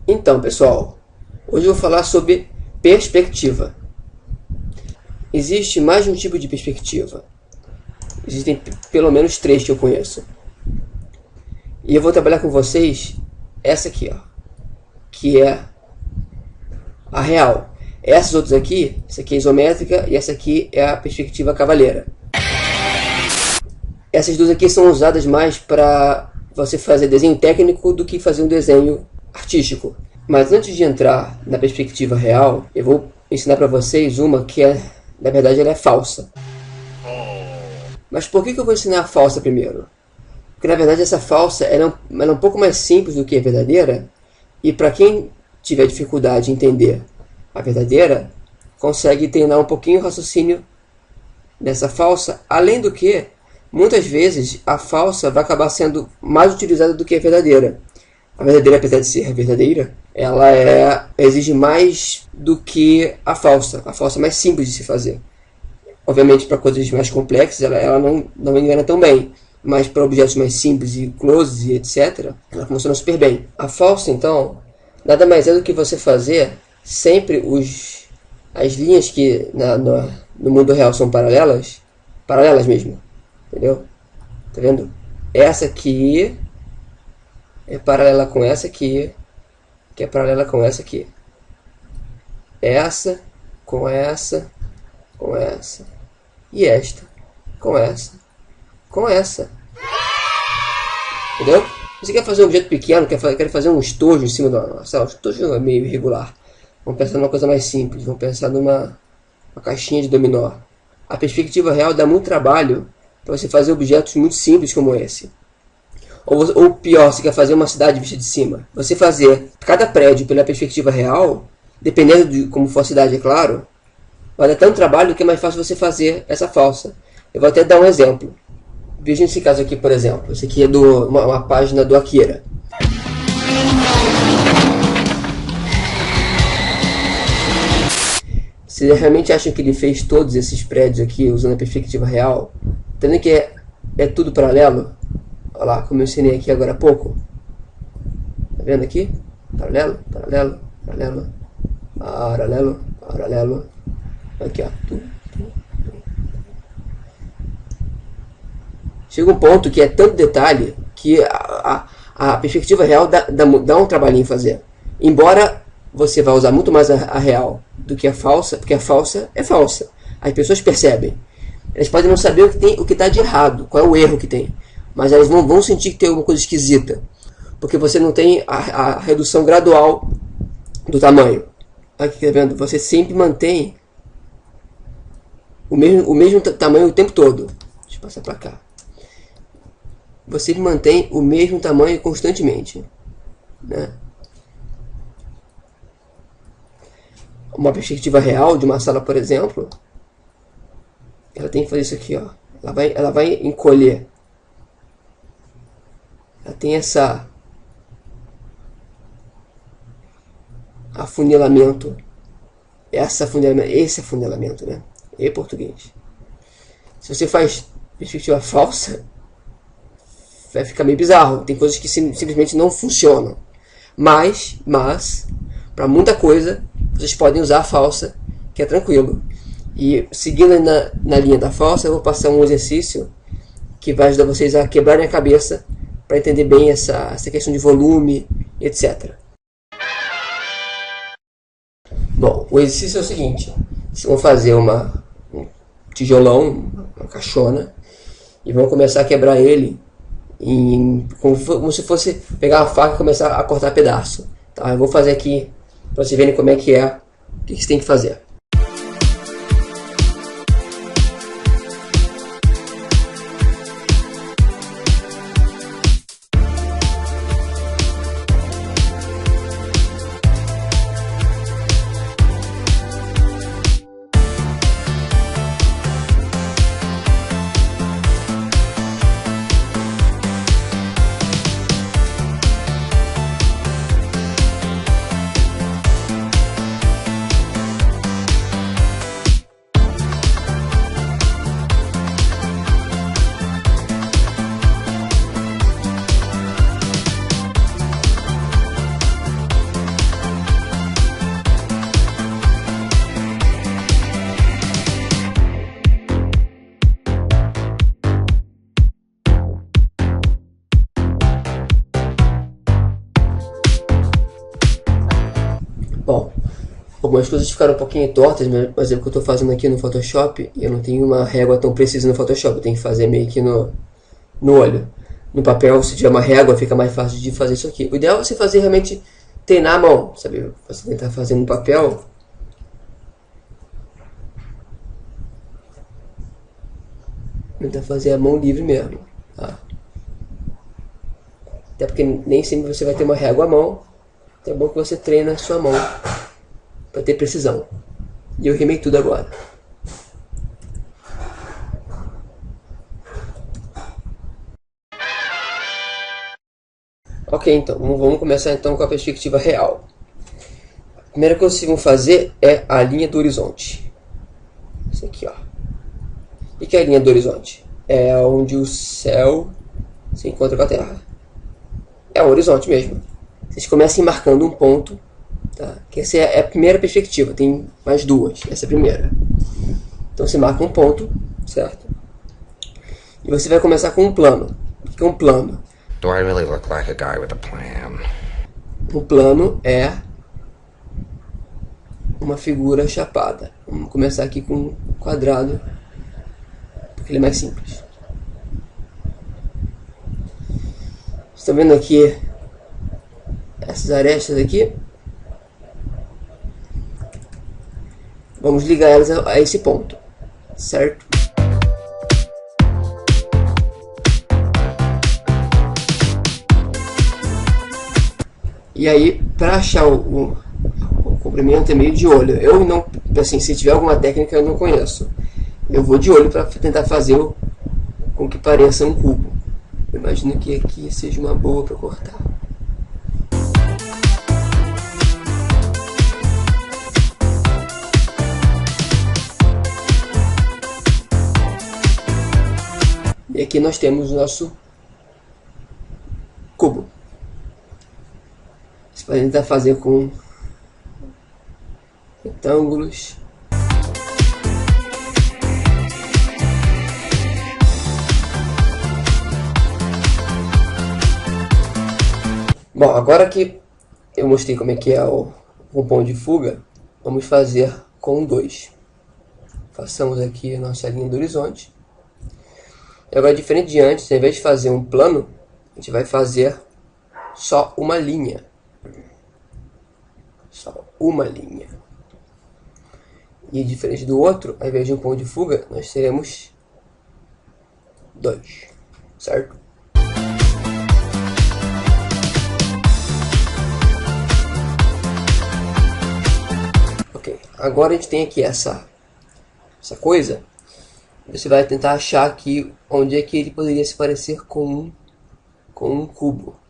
Então, pessoal, hoje eu vou falar sobre perspectiva. Existe mais de um tipo de perspectiva. Existem pelo menos 3 que eu conheço. E eu vou trabalhar com vocês essa aqui, ó, que é a real. Essas outras aqui, essa aqui é isométrica e essa aqui é a perspectiva cavaleira. Essas duas aqui são usadas mais para você fazer desenho técnico do que fazer um desenho artístico. Mas antes de entrar na perspectiva real, eu vou ensinar para vocês uma que na verdade ela é falsa. Mas por que eu vou ensinar a falsa primeiro? Porque na verdade essa falsa ela é um pouco mais simples do que a verdadeira, e para quem tiver dificuldade em entender a verdadeira, consegue treinar um pouquinho o raciocínio dessa falsa, além do que muitas vezes a falsa vai acabar sendo mais utilizada do que a verdadeira. A verdadeira, apesar de ser verdadeira, ela exige mais do que a falsa. A falsa é mais simples de se fazer. Obviamente, para coisas mais complexas, ela não engana tão bem. Mas para objetos mais simples e closes e etc., ela funciona super bem. A falsa, então, nada mais é do que você fazer sempre as linhas que no mundo real são paralelas mesmo. Entendeu? Tá vendo? Essa aqui é paralela com essa aqui, que é paralela com essa aqui. Essa com essa, com essa. E esta com essa, com essa. Entendeu? Você quer fazer um objeto pequeno, quer fazer um estojo em cima de uma sala. O estojo é meio irregular. Vamos pensar numa coisa mais simples. Vamos pensar numa caixinha de dominó. A perspectiva real dá muito trabalho para você fazer objetos muito simples como esse. Ou pior, você quer fazer uma cidade vista de cima. Você fazer cada prédio pela perspectiva real, dependendo de como for a cidade, é claro, vai dar tanto trabalho que é mais fácil você fazer essa falsa. Eu vou até dar um exemplo. Veja esse caso aqui, por exemplo. Esse aqui é uma página do Akira. Vocês realmente acham que ele fez todos esses prédios aqui usando a perspectiva real? Tá vendo que é tudo paralelo? Olha lá, como eu ensinei aqui agora há pouco. Tá vendo aqui? Paralelo, paralelo, paralelo, paralelo, paralelo. Aqui, ó. Chega um ponto que é tanto detalhe que a perspectiva real dá um trabalhinho em fazer. Embora você vá usar muito mais a real do que a falsa, porque a falsa é falsa. As pessoas percebem. Elas podem não saber o que está de errado, qual é o erro que tem. Mas elas vão sentir que tem alguma coisa esquisita. Porque você não tem a redução gradual do tamanho. Aqui, tá vendo? Você sempre mantém o mesmo tamanho o tempo todo. Deixa eu passar para cá. Você mantém o mesmo tamanho constantemente. Né? Uma perspectiva real de uma sala, por exemplo, ela tem que fazer isso aqui, ó. Ela vai encolher. Ela tem afunilamento. Esse afunilamento, né? Em português. Se você faz perspectiva falsa, vai ficar meio bizarro. Tem coisas que simplesmente não funcionam. Mas para muita coisa, vocês podem usar a falsa, que é tranquilo. E seguindo na linha da falsa, eu vou passar um exercício que vai ajudar vocês a quebrarem a cabeça para entender bem essa questão de volume, etc. Bom, o exercício é o seguinte. Vocês vão fazer um tijolão, uma caixona, e vão começar a quebrar ele como se fosse pegar uma faca e começar a cortar pedaço. Tá? Eu vou fazer aqui para vocês verem como é que é, o que vocês têm que fazer. Algumas coisas ficaram um pouquinho tortas, mas é o que eu estou fazendo aqui no Photoshop. E eu não tenho uma régua tão precisa no Photoshop, eu tenho que fazer meio que no olho. No papel, se tiver uma régua, fica mais fácil de fazer isso aqui. O ideal é você fazer realmente treinar a mão, sabe? Você tentar fazer no papel. Tentar fazer a mão livre mesmo, tá? Até porque nem sempre você vai ter uma régua à mão. Então é bom que você treine a sua mão para ter precisão. E eu rimei tudo agora. Ok, então, vamos começar então com a perspectiva real. A primeira coisa que vocês vão fazer é a linha do horizonte. Isso aqui, ó. O que é a linha do horizonte? É onde o céu se encontra com a terra. É o horizonte mesmo. Vocês comecem marcando um ponto, tá? Que essa é a primeira perspectiva, tem mais duas, essa é a primeira. Então você marca um ponto, certo? E você vai começar com um plano. O que é um plano? Do I really look like a guy with a plan? Um plano é uma figura chapada. Vamos começar aqui com um quadrado, porque ele é mais simples. Vocês estão vendo aqui essas arestas aqui? Vamos ligar elas a esse ponto, certo? E aí, para achar o comprimento é meio de olho. Eu não, assim, se tiver alguma técnica eu não conheço. Eu vou de olho para tentar fazer com que pareça um cubo. Eu imagino que aqui seja uma boa para cortar. E aqui nós temos o nosso cubo. Você pode tentar fazer com retângulos. Bom, agora que eu mostrei como é que é o ponto de fuga, vamos fazer com 2. Façamos aqui a nossa linha do horizonte. E agora, diferente de antes, ao invés de fazer um plano, a gente vai fazer só uma linha. Só uma linha. E diferente do outro, ao invés de um ponto de fuga, nós teremos 2, certo? Ok, agora a gente tem aqui essa coisa. Você vai tentar achar aqui onde é que ele poderia se parecer com um cubo.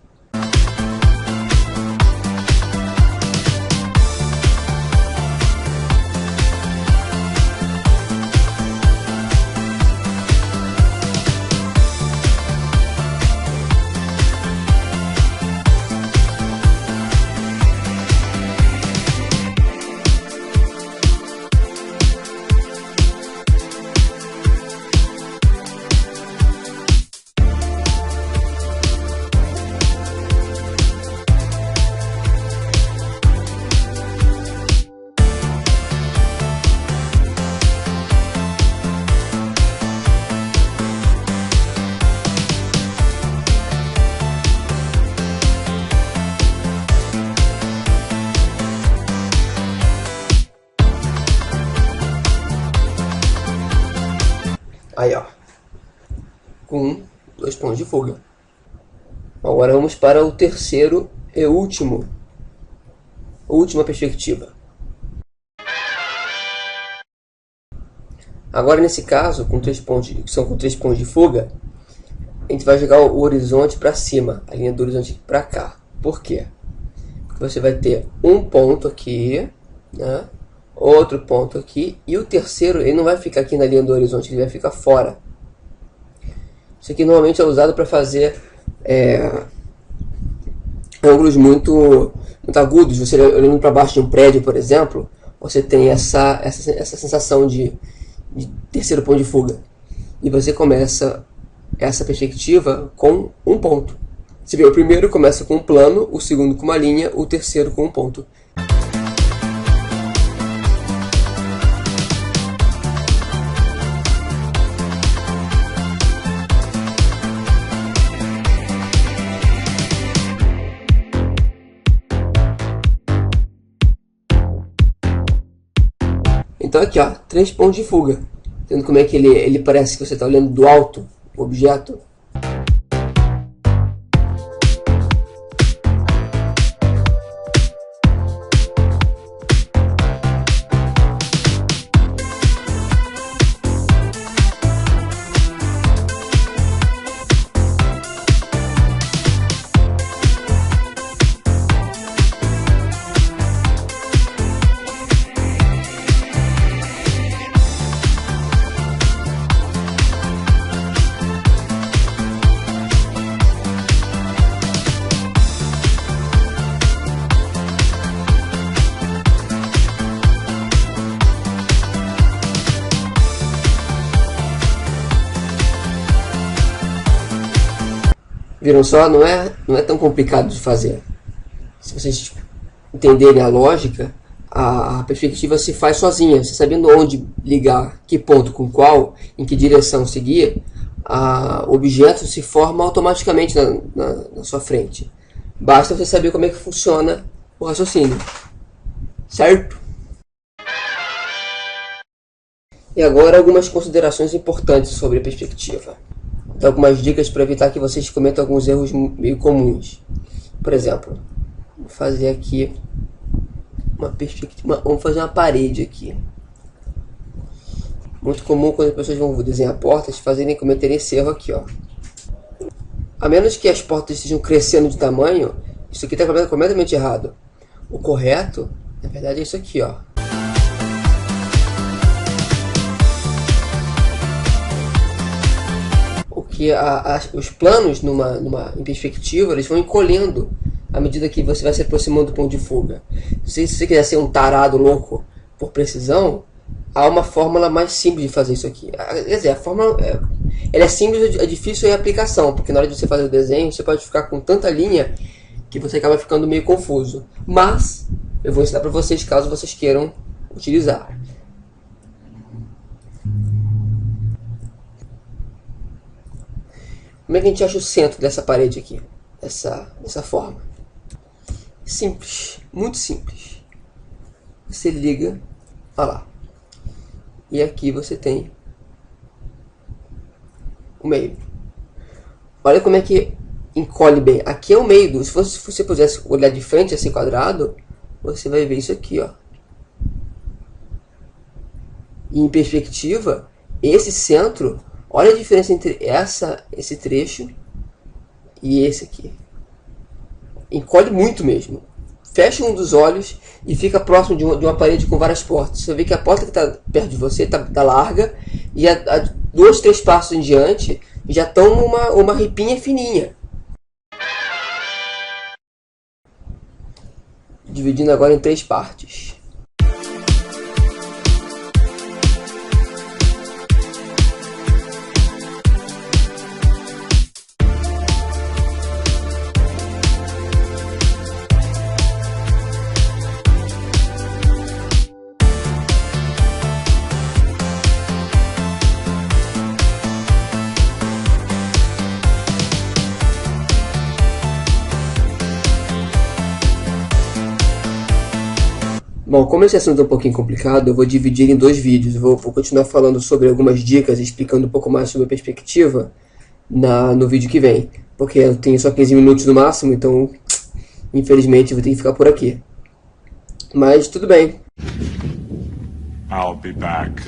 Aí, ó, com 2 pontos de fuga. Agora vamos para o terceiro e última perspectiva. Agora nesse caso, com 3 pontos, são com 3 pontos de fuga, a gente vai jogar o horizonte para cima, a linha do horizonte para cá. Por quê? Porque você vai ter um ponto aqui, né? Outro ponto aqui, e o terceiro ele não vai ficar aqui na linha do horizonte, ele vai ficar fora. Isso aqui normalmente é usado para fazer ângulos muito agudos. Você olhando para baixo de um prédio, por exemplo, você tem essa sensação de terceiro ponto de fuga. E você começa essa perspectiva com um ponto. Você vê, o primeiro começa com um plano, o segundo com uma linha, o terceiro com um ponto. Então aqui, ó, 3 pontos de fuga. Vendo como é que ele parece que você está olhando do alto o objeto. Viram só? Não é tão complicado de fazer. Se vocês entenderem a lógica, a perspectiva se faz sozinha. Você sabendo onde ligar, que ponto com qual, em que direção seguir, o objeto se forma automaticamente na sua frente. Basta você saber como é que funciona o raciocínio. Certo? E agora algumas considerações importantes sobre a perspectiva. Então, algumas dicas para evitar que vocês cometam alguns erros meio comuns. Por exemplo, vou fazer aqui uma perspectiva. Vamos fazer uma parede aqui. Muito comum quando as pessoas vão desenhar portas cometerem esse erro aqui, ó. A menos que as portas estejam crescendo de tamanho, isso aqui está completamente errado. O correto, na verdade, é isso aqui, ó. Que os planos em perspectiva, eles vão encolhendo à medida que você vai se aproximando do ponto de fuga. Se você quiser ser um tarado louco por precisão, há uma fórmula mais simples de fazer isso aqui. Quer dizer, a fórmula ela é simples, é difícil em aplicação, porque na hora de você fazer o desenho, você pode ficar com tanta linha que você acaba ficando meio confuso. Mas eu vou ensinar para vocês caso vocês queiram utilizar. Como é que a gente acha o centro dessa parede aqui? Dessa forma. Simples. Muito simples. Você liga. Olha lá. E aqui você tem o meio. Olha como é que encolhe bem. Aqui é o meio. Se você pudesse olhar de frente assim quadrado, você vai ver isso aqui, ó. E em perspectiva, esse centro... Olha a diferença entre esse trecho e esse aqui. Encolhe muito mesmo. Fecha um dos olhos e fica próximo de uma parede com várias portas. Você vê que a porta que está perto de você está larga e a 2, 3 passos em diante já estão uma ripinha fininha. Dividindo agora em 3 partes. Bom, como esse assunto é um pouquinho complicado, eu vou dividir em 2 vídeos. Vou continuar falando sobre algumas dicas, explicando um pouco mais sobre a perspectiva no vídeo que vem. Porque eu tenho só 15 minutos no máximo, então infelizmente eu vou ter que ficar por aqui. Mas tudo bem. I'll be back.